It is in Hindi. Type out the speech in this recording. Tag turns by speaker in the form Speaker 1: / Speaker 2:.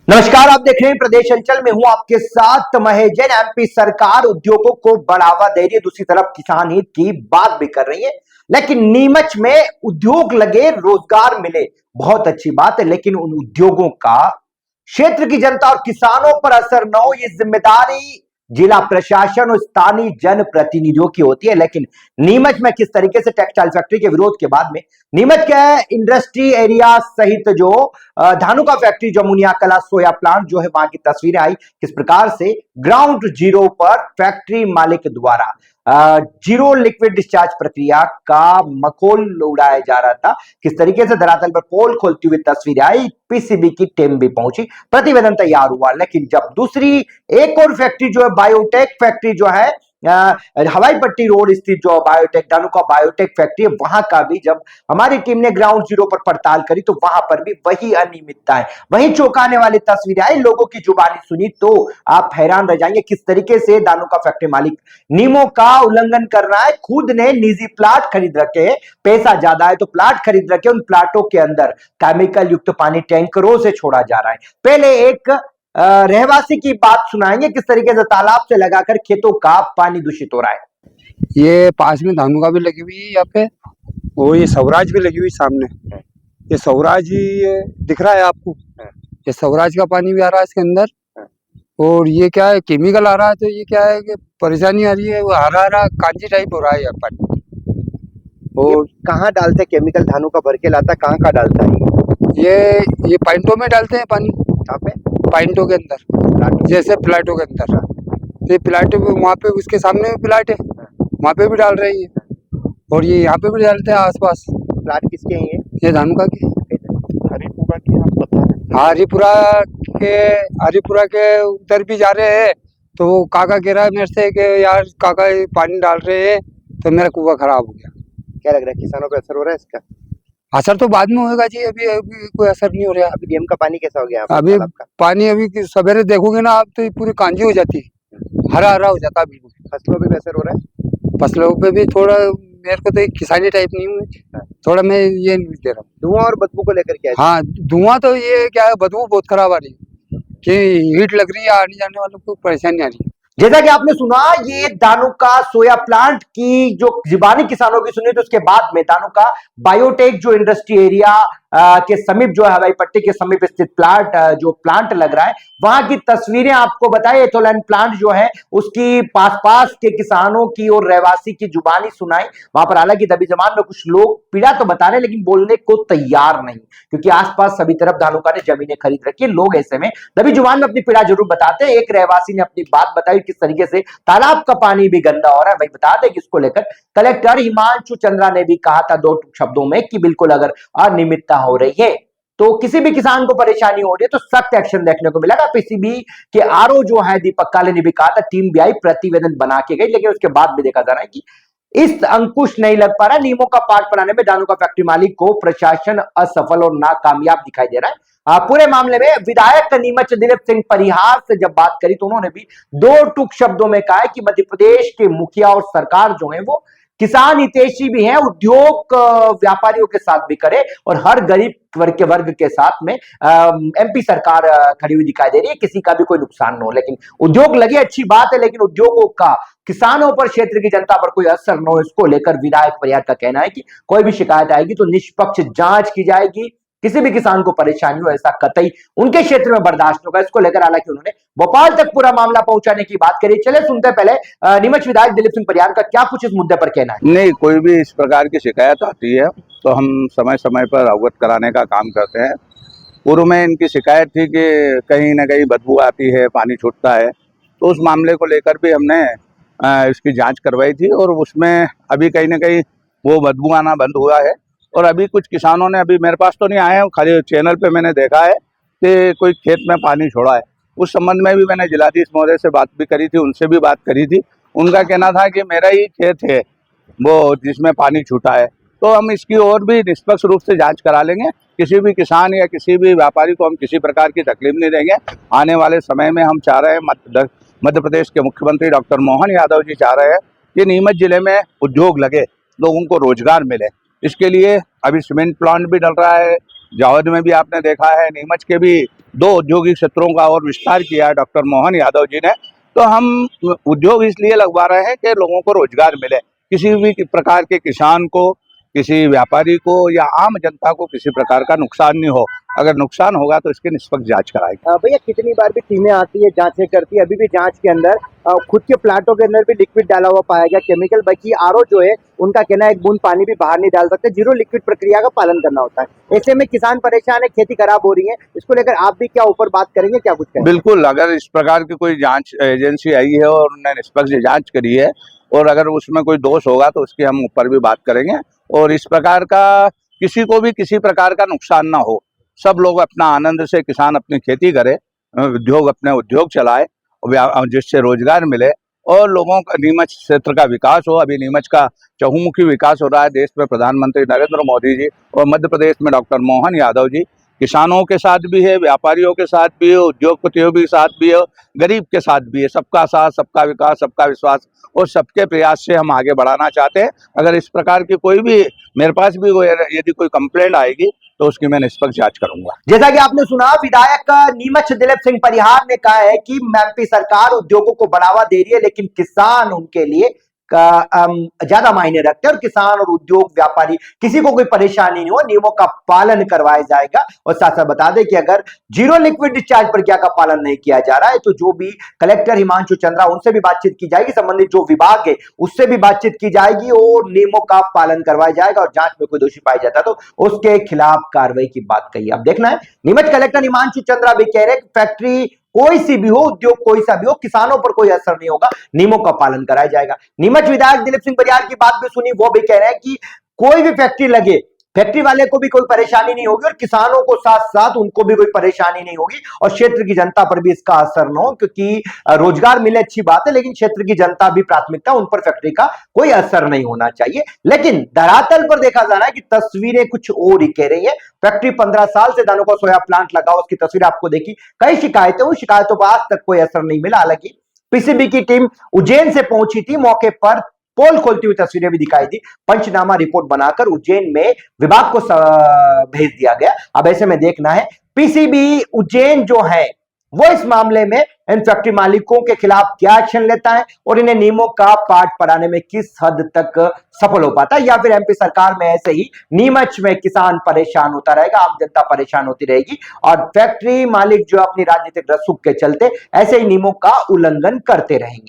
Speaker 1: नमस्कार, आप देख रहे हैं प्रदेश अंचल में हूं आपके साथ महेश जैन। एमपी सरकार उद्योगों को बढ़ावा दे रही है, दूसरी तरफ किसान हित की बात भी कर रही है। लेकिन नीमच में उद्योग लगे, रोजगार मिले, बहुत अच्छी बात है, लेकिन उन उद्योगों का क्षेत्र की जनता और किसानों पर असर न हो, ये जिम्मेदारी जिला प्रशासन और स्थानीय जनप्रतिनिधियों की होती है। लेकिन नीमच में किस तरीके से टेक्सटाइल फैक्ट्री के विरोध के बाद में नीमच के इंडस्ट्री एरिया सहित जो धानुका फैक्ट्री, जमुनिया कला सोया प्लांट जो है, वहां की तस्वीरें आई किस प्रकार से ग्राउंड जीरो पर फैक्ट्री मालिक द्वारा जीरो लिक्विड डिस्चार्ज प्रक्रिया का मखौल उड़ाया जा रहा था। किस तरीके से धरातल पर पोल खोलती हुई तस्वीरें आई, पीसीबी की टीम भी पहुंची, प्रतिवेदन तैयार हुआ। लेकिन जब दूसरी एक और फैक्ट्री जो है, बायोटेक फैक्ट्री जो है, हवाई पट्टी रोड स्थित जो बायोटेक, धानुका बायोटेक फैक्ट्री है, वहां का भी जब हमारी टीम ने ग्राउंड जीरो पर पड़ताल करी तो वहां पर भी वही अनियमितता है, वही चौंकाने वाली तस्वीरें आई। लोगों की जुबानी सुनी तो आप हैरान रह जाएंगे किस तरीके से धानुका फैक्ट्री मालिक नियमों का उल्लंघन कर रहा है। खुद ने निजी प्लाट खरीद रखे हैं, पैसा ज्यादा है तो प्लाट खरीद रखे, उन प्लाटों के अंदर केमिकल युक्त पानी टैंकरों से छोड़ा जा रहा है। पहले एक रहवासी की बात सुनाएंगे किस तरीके से तालाब से लगाकर खेतों का पानी दूषित हो रहा है।
Speaker 2: ये पास में धानुका भी लगी हुई है यहाँ पे, और ये स्वराज भी लगी हुई सामने। ये स्वराज ही ये दिख रहा है आपको, ये स्वराज का पानी भी आ रहा है इसके अंदर। और ये क्या है, केमिकल आ रहा है, तो ये क्या है कि परेशानी आ रही है, वो हरा हरा कांजी टाइप हो रहा है यहाँ पानी।
Speaker 1: और कहाँ डालते केमिकल? धानुका भर के लाता, कहाँ डालता है
Speaker 2: ये पाइंटों में डालते हैं पानी।
Speaker 1: कहाँ पे?
Speaker 2: पाइंटों के अंदर, जैसे प्लाटों के अंदर। तो प्लाट वहाँ पे उसके सामने भी प्लाट है, वहाँ पे भी डाल रही है, और ये यहाँ पे भी डालते हैं आसपास।
Speaker 1: प्लाट किसके हैं
Speaker 2: ये धानुका के,
Speaker 1: हरिपुरा की आप बता रहे हैं?
Speaker 2: हाँ, हरिपुरा के उधर भी जा रहे हैं। तो वो काका कह रहा है मेरे से कि यार काका ये पानी डाल रहे हैं तो मेरा कुआं खराब हो गया।
Speaker 1: क्या लग रहा है, किसानों पे असर हो रहा है इसका?
Speaker 2: असर तो बाद में होगा जी, अभी कोई असर नहीं हो रहा।
Speaker 1: अभी डैम का पानी कैसा हो गया
Speaker 2: अभी पानी अभी सवेरे देखोगे ना आप तो पूरी कांजी हो जाती है, हरा हरा हो जाता है बिल्कुल।
Speaker 1: फसलों पे भी असर हो रहा है?
Speaker 2: फसलों पे भी थोड़ा, मेरे को तो किसानी टाइप नहीं हूँ, थोड़ा मैं ये नहीं दे रहा हूँ।
Speaker 1: धुआं और बदबू को लेकर क्या?
Speaker 2: हाँ, धुआं तो ये क्या है, बदबू बहुत खराब आ रही है कि हीट लग रही है, आने जाने वालों को परेशानी आ रही है।
Speaker 1: जैसा कि आपने सुना, ये धानुका सोया प्लांट की जो जुबानी किसानों की सुनी, तो उसके बाद में धानुका बायोटेक जो इंडस्ट्री एरिया के समीप जो है, हवाई पट्टी के समीप स्थित जो प्लांट लग रहा है, वहां की तस्वीरें आपको बताए। एथोलैंड प्लांट जो है उसकी पास के किसानों की और रहवासी की जुबानी सुनाई। वहां पर हालांकि दबी जबान में कुछ लोग पीड़ा तो बता रहे हैं, लेकिन बोलने को तैयार नहीं, क्योंकि आसपास सभी तरफ धानुका ने जमीनें खरीद रखी है। लोग ऐसे में दबी जुबान में अपनी पीड़ा जरूर बताते हैं। एक रहवासी ने अपनी बात बताई किस तरीके से तालाब का पानी भी गंदा हो रहा है। वही बता दें कि इसको लेकर कलेक्टर हिमांशु चंद्रा ने भी कहा था 2 शब्दों में कि बिल्कुल अगर अनियमितता हो रही है तो किसी भी किसान को परेशानी हो रही है तो सख्त एक्शन देखने को मिलेगा। पीसीबी के आरओ जो है दीपक काले ने भी कहा था, टीम भी आई, प्रतिवेदन बना के गई, लेकिन उसके बाद भी देखा जा रहा है कि इस अंकुश नहीं लग पा रहा। नियमों का पाठ बनाने में धानुका फैक्ट्री मालिक को प्रशासन असफल और नाकामयाब दिखाई दे रहा है। पूरे मामले में विधायक नीमच दिलीप सिंह परिहार से जब बात करी तो उन्होंने भी 2 टूक शब्दों में कहा कि मध्य प्रदेश के मुखिया और सरकार जो है वो किसान हितैषी भी हैं, उद्योग व्यापारियों के साथ भी करे, और हर गरीब वर्ग के साथ में एमपी सरकार खड़ी हुई दिखाई दे रही है, किसी का भी कोई नुकसान न हो। लेकिन उद्योग लगे अच्छी बात है, लेकिन उद्योगों का किसानों पर, क्षेत्र की जनता पर कोई असर न हो, इसको लेकर विधायक परिहार का कहना है कि कोई भी शिकायत आएगी तो निष्पक्ष जांच की जाएगी। किसी भी किसान को परेशानी हो ऐसा कतई उनके क्षेत्र में बर्दाश्त होगा। इसको लेकर हालांकि उन्होंने भोपाल तक पूरा मामला पहुंचाने की बात करी। चले सुनते पहले नीमच विधायक दिलीप सिंह परिहार का क्या कुछ इस मुद्दे पर कहना है।
Speaker 3: नहीं, कोई भी इस प्रकार की शिकायत आती है तो हम समय समय पर अवगत कराने का काम करते हैं। पूर्व में इनकी शिकायत थी कि कहीं ना कहीं बदबू आती है, पानी छूटता है, तो उस मामले को लेकर भी हमने इसकी जांच करवाई थी, और उसमें अभी कहीं ना कहीं वो बदबू आना बंद हुआ है। और अभी कुछ किसानों ने, अभी मेरे पास तो नहीं आए हैं, खाली चैनल पे मैंने देखा है कि कोई खेत में पानी छोड़ा है। उस संबंध में भी मैंने जिलाधीश महोदय से बात भी करी थी, उनसे भी बात करी थी। उनका कहना था कि मेरा ही खेत है वो जिसमें पानी छूटा है, तो हम इसकी और भी निष्पक्ष रूप से जांच करा लेंगे। किसी भी किसान या किसी भी व्यापारी को हम किसी प्रकार की तकलीफ नहीं देंगे। आने वाले समय में हम चाह रहे हैं, मध्य प्रदेश के मुख्यमंत्री डॉक्टर मोहन यादव जी चाह रहे हैं कि नीमच जिले में उद्योग लगे, लोगों को रोजगार मिले। इसके लिए अभी सीमेंट प्लांट भी डल रहा है, जावद में भी आपने देखा है, नीमच के भी 2 औद्योगिक क्षेत्रों का और विस्तार किया है डॉक्टर मोहन यादव जी ने। तो हम उद्योग इसलिए लगवा रहे हैं कि लोगों को रोजगार मिले, किसी भी प्रकार के किसान को, किसी व्यापारी को या आम जनता को किसी प्रकार का नुकसान नहीं हो। अगर नुकसान होगा तो इसकी निष्पक्ष जांच कराएगी।
Speaker 1: भैया कितनी बार भी टीमें आती है, जांचें करती है, अभी भी जांच के अंदर खुद के प्लांटों के अंदर भी लिक्विड डाला हुआ पाया गया, केमिकल। बाकी आरओ जो है उनका कहना है एक बूंद पानी भी बाहर नहीं डाल सकते, जीरो लिक्विड प्रक्रिया का पालन करना होता है। ऐसे में किसान परेशान है, खेती खराब हो रही है, इसको लेकर आप भी क्या ऊपर बात करेंगे, क्या कुछ करेंगे?
Speaker 3: बिल्कुल, अगर इस प्रकार की कोई जांच एजेंसी आई है और उन्होंने निष्पक्ष जांच करी है और अगर उसमें कोई दोष होगा तो उसकी हम ऊपर भी बात करेंगे। और इस प्रकार का किसी को भी किसी प्रकार का नुकसान ना हो, सब लोग अपना आनंद से, किसान अपनी खेती करे, उद्योग अपने उद्योग चलाए, जिससे रोजगार मिले और लोगों का नीमच क्षेत्र का विकास हो। अभी नीमच का चहुमुखी विकास हो रहा है देश में, प्रधानमंत्री नरेंद्र मोदी जी और मध्य प्रदेश में डॉक्टर मोहन यादव जी किसानों के साथ भी है, व्यापारियों के साथ भी है, उद्योगपतियों के साथ भी है, गरीब के साथ भी है। सबका साथ, सबका विकास, सबका विश्वास और सबके प्रयास से हम आगे बढ़ाना चाहते हैं। अगर इस प्रकार की कोई भी मेरे पास भी यदि कोई कंप्लेंट आएगी तो उसकी मैं निष्पक्ष जांच करूंगा।
Speaker 1: जैसा कि आपने सुना, विधायक नीमच दिलीप सिंह परिहार ने कहा है कि एमपी सरकार उद्योगों को बढ़ावा दे रही है, लेकिन किसान उनके लिए ज्यादा मायने रखते हैं और किसान और उद्योग व्यापारी किसी को कोई परेशानी नहीं हो, नियमों का पालन करवाया जाएगा। और साथ साथ बता दें कि अगर जीरो लिक्विड डिस्चार्ज प्रक्रिया का पालन नहीं किया जा रहा है तो जो भी कलेक्टर हिमांशु चंद्रा, उनसे भी बातचीत की जाएगी, संबंधित जो विभाग है उससे भी बातचीत की जाएगी और नियमों का पालन करवाया जाएगा। और जांच में कोई दोषी पाया जाता तो उसके खिलाफ कार्रवाई की बात कही। अब देखना है, नीमच कलेक्टर हिमांशु चंद्रा भी कह रहे हैं फैक्ट्री कोई सी भी हो, उद्योग कोई सा भी हो, किसानों पर कोई असर नहीं होगा, नियमों का पालन कराया जाएगा। नीमच विधायक दिलीप सिंह परिहार की बात भी सुनी, वो भी कह रहे हैं कि कोई भी फैक्ट्री लगे, फैक्ट्री वाले को भी कोई परेशानी नहीं होगी और किसानों को साथ साथ उनको भी कोई परेशानी नहीं होगी और क्षेत्र की जनता पर भी इसका असर न हो, क्योंकि रोजगार मिले अच्छी बात है, लेकिन क्षेत्र की जनता भी प्राथमिकता, उन पर फैक्ट्री का कोई असर नहीं होना चाहिए। लेकिन धरातल पर देखा जा रहा है कि तस्वीरें कुछ और ही कह रही है। फैक्ट्री 15 साल से दानुका सोया प्लांट लगा, उसकी तस्वीर आपको देखी, कई शिकायतें, उन शिकायतों पर आज तक कोई असर नहीं मिला। हालांकि पीसीबी की टीम उज्जैन से पहुंची थी, मौके पर पोल खोलती हुई तस्वीरें भी दिखाई दी, पंचनामा रिपोर्ट बनाकर उज्जैन में विभाग को भेज दिया गया। अब ऐसे में देखना है पीसीबी उज्जैन जो है वो इस मामले में इन फैक्ट्री मालिकों के खिलाफ क्या एक्शन लेता है और इन्हें नियमों का पाठ पढ़ाने में किस हद तक सफल हो पाता है, या फिर एमपी सरकार में ऐसे ही नीमच में किसान परेशान होता रहेगा, आम जनता परेशान होती रहेगी और फैक्ट्री मालिक जो अपनी राजनीतिक रसूख के चलते ऐसे ही नियमों का उल्लंघन करते रहेंगे।